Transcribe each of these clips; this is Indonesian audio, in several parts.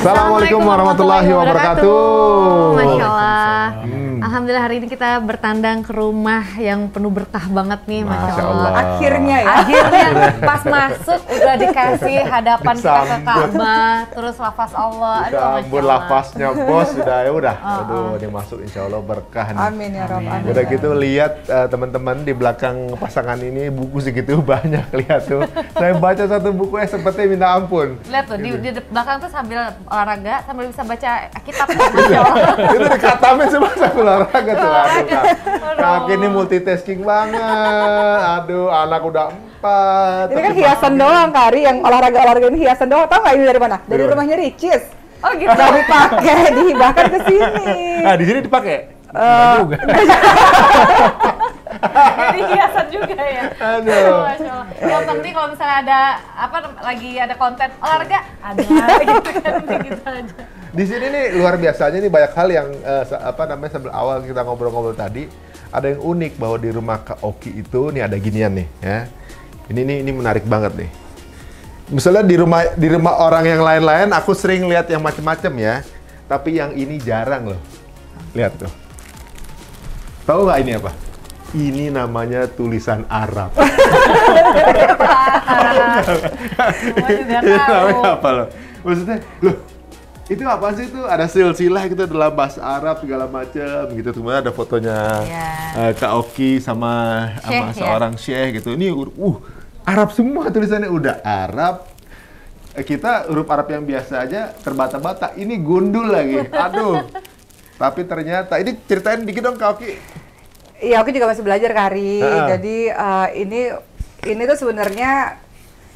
Assalamualaikum warahmatullahi wabarakatuh. Masya Allah. Alhamdulillah hari ini kita bertandang ke rumah yang penuh berkah banget nih, Masya Allah. Akhirnya ya. Akhirnya pas masuk udah dikasih hadapan kita ke Ka'bah, terus lafaz Allah. Aduh, Udah Masya ampun Allah. lafaznya bos, udah. Aduh, ini masuk insya Allah berkah nih. Amin ya Rabb. Amin. Udah gitu lihat teman-teman di belakang pasangan ini buku segitu banyak, lihat tuh. Saya baca satu buku seperti minta ampun. Lihat tuh, di belakang tuh sambil olahraga, sambil bisa baca kitab. Masya Allah. Itu dikatamin semua sambil olahraga tuh. Olahraga. Kaki ini multitasking banget. Aduh, anak udah 4. Ini kan hiasan doang, Kari, yang olahraga ini hiasan doang. Tahu nggak ini dari mana? Dari rumahnya Ricis. Oh gitu. Nggak dipakai, dihibahkan ke sini. Nah, di sini dipakai. Enggak juga. Jadi hiasan juga ya. Aduh. Masya Allah. Yang penting kalau misalnya ada lagi ada konten olahraga ada gitu kan gitu aja. Di sini nih luar biasanya nih banyak hal yang sambil awal kita ngobrol-ngobrol tadi ada yang unik bahwa di rumah Kak Oki itu nih ada ginian nih ya. Ini menarik banget nih. Misalnya di rumah orang yang lain-lain aku sering lihat yang macam-macam ya. Tapi yang ini jarang loh. Lihat tuh. Tahu nggak ini apa? Ini namanya tulisan Arab. Semua juga Ini tahu. namanya apa loh? Maksudnya, loh itu apa sih itu? Ada silsilah gitu dalam bahasa Arab segala macam gitu. Kemudian ada fotonya Kak Oki sama Syekh, seorang syekh gitu. Ini Arab semua tulisannya udah Arab. Kita huruf Arab yang biasa aja terbata-bata. Ini gundul lagi. Aduh. Tapi ternyata ini ceritain dikit dong Kak Oki. Iya, aku juga masih belajar, Kari. Jadi ini tuh sebenarnya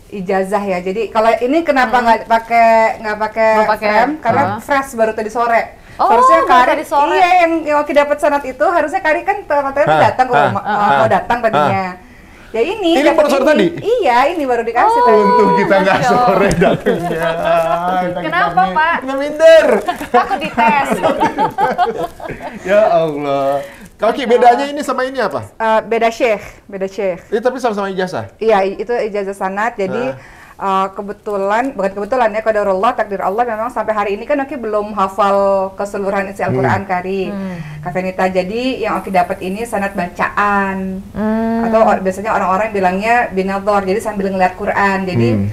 ijazah ya. Jadi kalau ini kenapa nggak pakai frame? Karena fresh baru tadi sore. Oh, harusnya baru Kari, tadi sore. iya yang Oki dapat sanad itu harusnya Kari kan katanya datang ke rumah, mau datang tadinya. Ya ini baru sore tadi? Iya, ini baru dikasih tadi. Untung kita nggak Masya Allah. sore datangnya. Kenapa, Pak? Kita minder. Aku dites. Ya Allah. Kak Oki, bedanya ini sama ini apa? Beda syekh. Ini tapi sama-sama ijazah. Iya, itu ijazah sanad. Jadi bukan kebetulan ya, qadarullah, takdir Allah, memang sampai hari ini kan Oki belum hafal keseluruhan isi Al-Qur'an Kari. Kak Venita, jadi yang Oki dapat ini sanad bacaan. Atau biasanya orang-orang bilangnya binadhar, jadi sambil ngeliat Quran. Jadi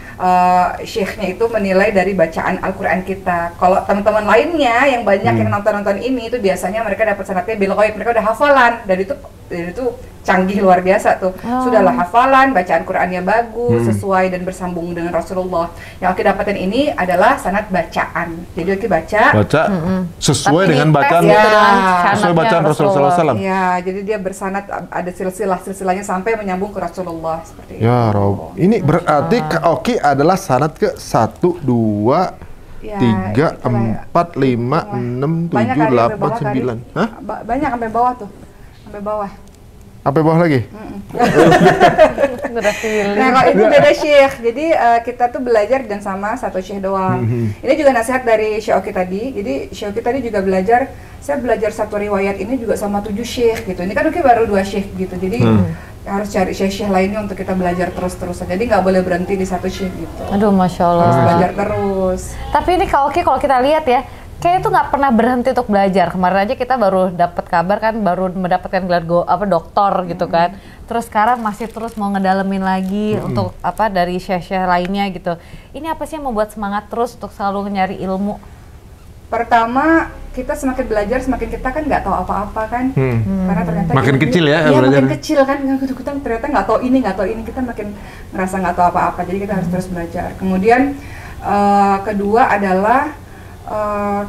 syekhnya itu menilai dari bacaan Al-Qur'an kita. Kalau teman-teman lainnya yang banyak yang nonton ini itu biasanya mereka dapat sanadnya bil ghaib, mereka udah hafalan. Dan itu canggih luar biasa tuh. Sudahlah hafalan, bacaan Qur'annya bagus, sesuai dan bersambung dengan Rasulullah. Yang Oki dapatin ini adalah sanad bacaan. Jadi Oki baca Sesuai Tapi dengan dites bacaan gitu dengan sesuai sanadnya bacaan Rasulullah SAW. ya, jadi dia bersanad, ada silsilahnya sampai menyambung ke Rasulullah seperti itu. Ya Rob, ini berarti Kak Oki adalah sanad ke 1, 2, Ya, 3, itulah. 4, 5, 6, 7, Banyak kali sampai 8, bawah, Kari. 9. Hah? Banyak sampai bawah tuh. Sampai bawah. Sampai bawah lagi? Udah feeling. Nah, kalau itu beda syekh. Jadi kita tuh belajar dan sama satu syekh doang. Ini juga nasihat dari Syekh Oki tadi. Jadi Syekh Oki tadi juga belajar, saya belajar satu riwayat ini juga sama 7 syekh gitu. Ini kan Oki baru 2 syekh gitu. Jadi harus cari syekh-syekh lainnya untuk kita belajar terus-terusan. Jadi nggak boleh berhenti di satu syekh gitu. Aduh, Masya Allah. Harus belajar terus. Tapi ini Kak Oki kalau kita lihat ya, kayaknya tuh nggak pernah berhenti untuk belajar. Kemarin aja kita baru dapat kabar kan, baru mendapatkan gelar doktor gitu kan. Terus sekarang masih terus mau ngedalemin lagi untuk dari syekh-syekh lainnya gitu. Ini apa sih yang membuat semangat terus untuk selalu nyari ilmu? Pertama, kita semakin belajar, semakin kita kan nggak tahu apa-apa kan. Karena ternyata Makin kecil ya Iya, belajar. makin kecil kan. Kita ternyata nggak tahu ini, kita makin ngerasa nggak tahu apa-apa. Jadi kita harus terus belajar. Kemudian kedua adalah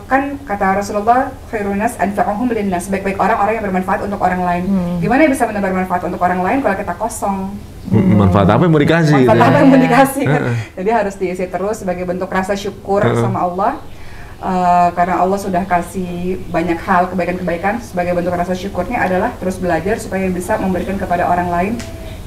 kan kata Rasulullah, khairun nas anfa'uhum linnas, sebaik-baik orang yang bermanfaat untuk orang lain. Gimana bisa menebar manfaat untuk orang lain kalau kita kosong? Manfaat apa yang mau dikasih? Manfaat apa yang mau dikasih kan? Jadi harus diisi terus sebagai bentuk rasa syukur sama Allah. Karena Allah sudah kasih banyak hal kebaikan-kebaikan, sebagai bentuk rasa syukurnya adalah terus belajar supaya bisa memberikan kepada orang lain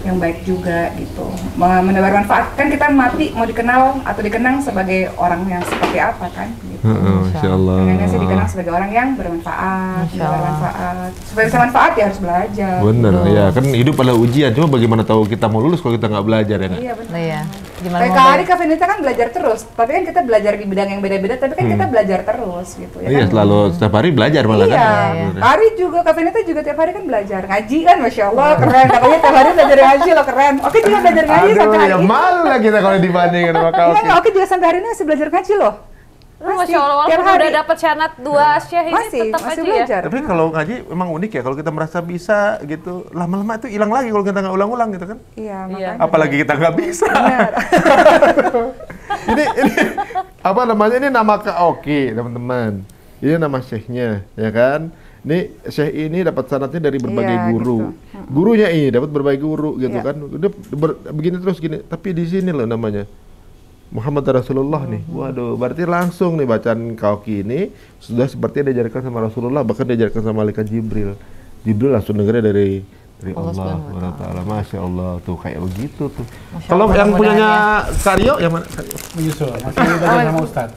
yang baik juga gitu. Menebar manfaat, kan kita mati mau dikenal atau dikenang sebagai orang yang seperti apa kan gitu. Masya Allah. Pengennya sih dikenang sebagai orang yang bermanfaat, bermanfaat. Supaya bisa manfaat ya harus belajar. Bener, ya kan hidup adalah ujian. Cuma bagaimana tahu kita mau lulus kalau kita nggak belajar ya nggak? Iya benar. Iya. Gimana Kayak mau Kak Ari, belajar? Kak Venita kan belajar terus, tapi kan kita belajar di bidang yang beda-beda, tapi kan kita belajar terus gitu ya Iya, kan? selalu setiap hari belajar malah Iya, kan. Kak Ari juga, Kak Venita juga tiap hari kan belajar ngaji kan, Masya Allah keren, katanya tiap hari belajar ngaji loh, keren. Oke juga belajar ngaji sampai Aduh, hari ya ini. malu lah kita kalau dibandingin sama Kak Oki. Iya, Oke juga sampai hari ini masih belajar ngaji loh. Lu Masya Allah, tiap walaupun hari. udah dapat syarat 2 syah ini Masih tetap aja ya. belajar. Tapi kalau ngaji emang unik ya, kalau kita merasa bisa gitu, lama-lama itu hilang lagi kalau kita nggak ulang-ulang gitu kan. Iya, Iya. makanya. Apalagi kita nggak bisa. Benar. ini apa namanya, ini nama Kak Oki teman-teman. Ini nama syekhnya ya kan. Ini syekh ini dapat sanadnya dari berbagai Iya, guru. gitu. Gurunya ini dapat berbagai guru gitu Iya. kan. Udah begini terus gini. Tapi di sini loh namanya Muhammad Rasulullah nih. Waduh, berarti langsung nih bacaan Kak Oki ini sudah seperti diajarkan sama Rasulullah, bahkan diajarkan sama malaikat Jibril. Jibril langsung dengarnya dari Allah Allah Subhanahu wa Ta'ala. Masya Allah tuh kayak begitu tuh. Masya Kalau Allah, yang punyanya mudah-mudahan Karyo yang mana? Karyo? Menyusul, masih belajar sama Ustadz.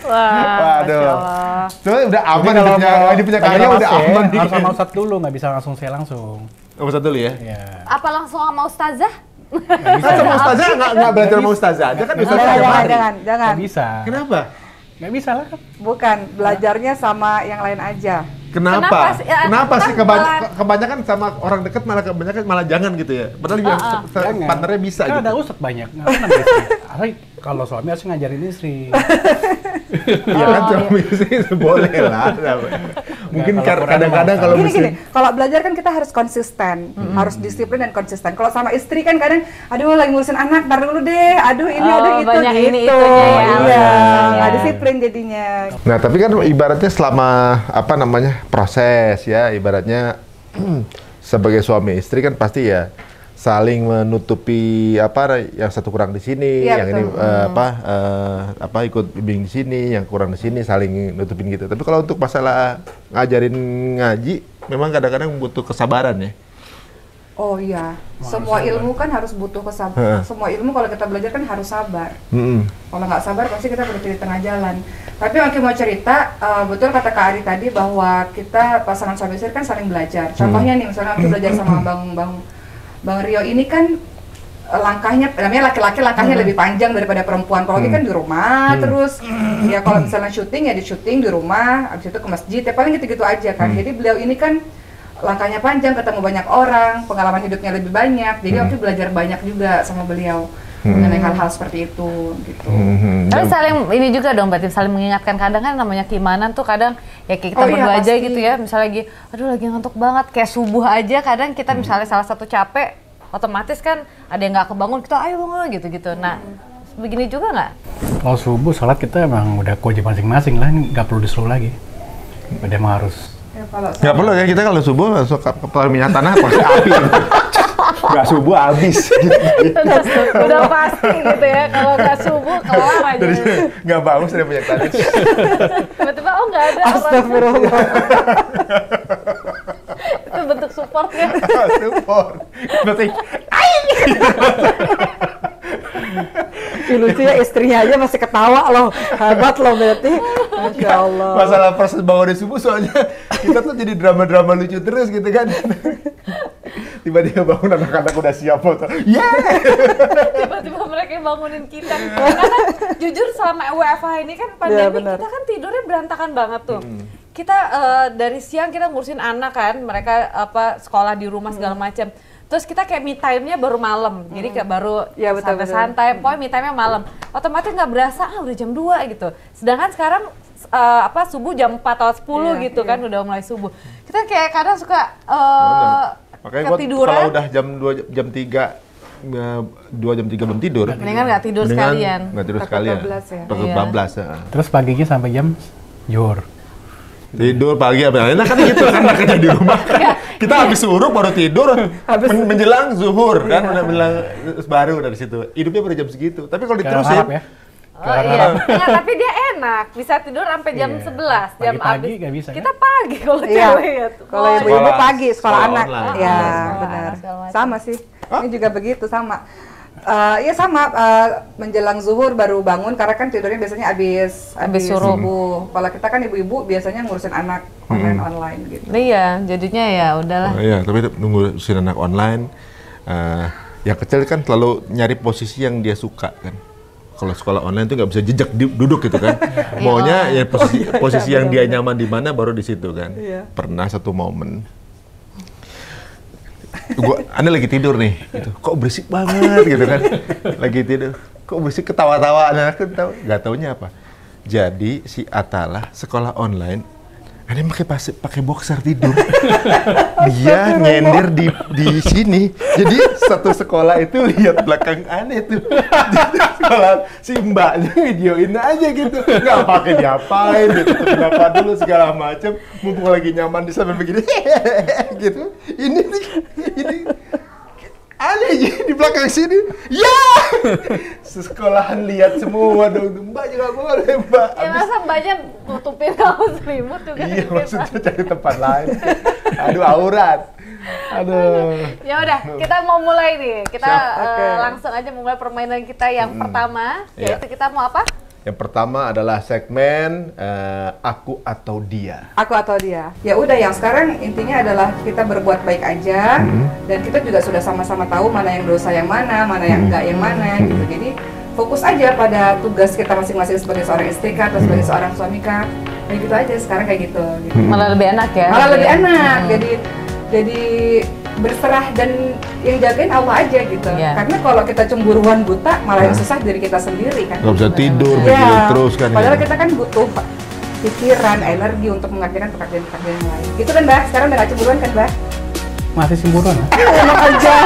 Wah, Waduh. Masya Allah. Cuma udah aman Tapi hidupnya, hidupnya belajar Karyo sama udah saya, aman nih. harus sama Ustadz dulu, nggak bisa langsung saya langsung. Oh, satu dulu ya. Ya. Apa langsung sama ustazah? Nggak bisa. Kan sama ustazah nggak belajar sama ustazah aja kan Nggak ustazah Jangan, tiap jangan, hari. jangan. Nggak bisa. Kenapa? Nggak bisa lah. Bukan, belajarnya sama yang lain aja. Kenapa? Kenapa sih? Ya, Kenapa sih kan kebanyakan sama orang dekat malah jangan gitu ya? Padahal yang Jangan. partnernya bisa Kan gitu. ada Ustadz banyak. Ngapain istri? Asli, kalau suami harus ngajarin istri. Iya kan suami sih boleh lah. Mungkin Nggak, kalau kadang-kadang kalau Gini, mesti kalau belajar kan kita harus konsisten, harus disiplin dan konsisten. Kalau sama istri kan kadang, aduh lagi ngurusin anak, ntar dulu deh, aduh ini, Oh, aduh itu, banyak gitu. ini, itunya ya, Iya, alasannya. nggak disiplin jadinya. Nah, tapi kan ibaratnya selama apa namanya proses ya, ibaratnya sebagai suami istri kan pasti ya saling menutupi apa yang satu kurang di sini, Iya, yang ini betul. apa ikut bimbing di sini, yang kurang di sini saling nutupin gitu. Tapi kalau untuk masalah ngajarin ngaji, memang kadang-kadang butuh kesabaran ya. Oh iya, semua ilmu kan harus butuh kesabaran. Semua ilmu kalau kita belajar kan harus sabar. Kalau nggak sabar pasti kita berhenti di tengah jalan. Tapi Oki mau cerita, betul kata Kak Ari tadi bahwa kita pasangan suami istri kan saling belajar. Contohnya nih, misalnya Oki belajar sama Bang Rio ini kan langkahnya, namanya laki-laki langkahnya lebih panjang daripada perempuan. Kalau Oki kan di rumah terus, ya kalau misalnya syuting ya di syuting di rumah, habis itu ke masjid, ya paling gitu-gitu aja kan. Jadi beliau ini kan langkahnya panjang, ketemu banyak orang, pengalaman hidupnya lebih banyak. Jadi Oki belajar banyak juga sama beliau mengenai hal-hal seperti itu gitu. Tapi saling ini juga dong, berarti saling mengingatkan. Kadang kan namanya keimanan tuh kadang ya kayak kita Oh iya, berdua aja pasti. gitu ya. Misalnya lagi, aduh lagi ngantuk banget, kayak subuh aja kadang kita misalnya salah satu capek, otomatis kan ada yang nggak kebangun, kita ayo bangun gitu-gitu. Nah, begini juga nggak? Kalau subuh sholat kita emang udah kewajiban masing-masing lah, nggak perlu disuruh lagi. Udah emang harus. Ya, kalau Nggak perlu ya, kita kalau subuh langsung ke minyak tanah pasti api. Nggak subuh habis. Udah pasti gitu ya, kalau nggak subuh kelar aja. Jadi nggak bangun sudah minyak tanah. Tiba-tiba oh nggak ada. Astagfirullah. Itu bentuk supportnya. Support. Berarti Lucu ya, istrinya aja masih ketawa loh, hebat loh berarti. Masya Allah. masalah proses bangun dari subuh soalnya kita tuh jadi drama-drama lucu terus gitu kan. Tiba-tiba bangun anak-anak udah siap foto. Tiba-tiba mereka yang bangunin kita. Karena kan jujur selama WFH ini kan pandemi, benar. kita kan tidurnya berantakan banget tuh. Kita dari siang kita ngurusin anak kan, mereka apa sekolah di rumah segala macam. Terus kita kayak me time-nya baru malam, jadi kayak baru Ya, betul, santai-santai, pokoknya me time-nya malam. Otomatis nggak berasa, udah jam 2 gitu. Sedangkan sekarang apa subuh jam 4 atau 10 Iya, gitu kan, udah mulai subuh. Kita kayak kadang suka Makanya gua ketiduran. kalau udah jam 2 jam 3 2 jam 3 belum tidur. Mendingan nggak tidur sekalian. Nggak tidur Takut sekalian. bablas ya. Takut Iya. bablas ya. Terus paginya sampai jam zuhur. Tidur pagi apa enak kan gitu kan kerja di rumah. Kita habis suruh baru tidur menjelang zuhur kan menjelang baru dari situ. Hidupnya baru jam segitu. Tapi kalau Kayak diterusin harap ya. Oh iya, enggak, tapi dia enak, bisa tidur sampai jam Iya. 11, jam Pagi-pagi abis. nggak bisa, Kita pagi kalau Iya. cewek ya tuh. Kalau ibu-ibu Sekolah- pagi, sekolah sekolah anak. online. Ya, Sekolah benar. anak segala macam. Sama sih. Ini juga begitu, sama. Ya sama, menjelang zuhur baru bangun karena kan tidurnya biasanya habis subuh. Kalau kita kan ibu-ibu biasanya ngurusin anak online gitu. Iya, jadinya ya udahlah. Iya, tapi nunggu urusin anak online. Yang kecil kan selalu nyari posisi yang dia suka kan. Kalau sekolah online tuh nggak bisa jejak duduk gitu kan. Maunya ya posisi yang dia nyaman di mana baru di situ kan. Pernah satu momen, Anda lagi tidur nih, gitu. Kok berisik banget gitu kan. Lagi tidur, kok berisik ketawa-tawa. Nah, aku tahu, nggak taunya apa. Jadi si Atala sekolah online, Ane pakai boxer tidur. Dia nyender di sini. Jadi satu sekolah itu lihat belakang Ane tuh. Di sekolah si mbaknya videoin aja gitu. Nggak pakai diapain, ditutup kenapa dulu segala macam. Mumpung lagi nyaman di sana begini. Gitu. Ini Ane di belakang sini. Ya! Sekolahan lihat semua dong. Mbak juga boleh, Mbak. Ya masa mbaknya tutupin kamu selimut juga. Iya, maksudnya cari tempat lain. Aduh, aurat. Aduh. Ya udah, kita mau mulai nih. Kita Oke. langsung aja mulai permainan kita yang pertama, yaitu kita mau apa? Yang pertama adalah segmen aku atau dia. Aku atau dia. Ya udah, yang sekarang intinya adalah kita berbuat baik aja, dan kita juga sudah sama-sama tahu mana yang dosa yang mana yang enggak yang mana gitu. Jadi fokus aja pada tugas kita masing-masing sebagai seorang istri kah atau sebagai seorang suami kah. Kayak gitu aja sekarang kayak gitu. Malah lebih enak ya. Malah lebih enak. Jadi berserah dan yang jagain Allah aja gitu. Karena kalau kita cemburuan buta, malah yang susah diri kita sendiri kan. Gak bisa tidur, Ya, mikirin terus kan. padahal ya. kita kan butuh pikiran, energi untuk mengerjakan pekerjaan-pekerjaan yang lain. Gitu kan, Mbak? Sekarang udah gak cemburuan kan, Mbak? Masih cemburuan. Enak aja.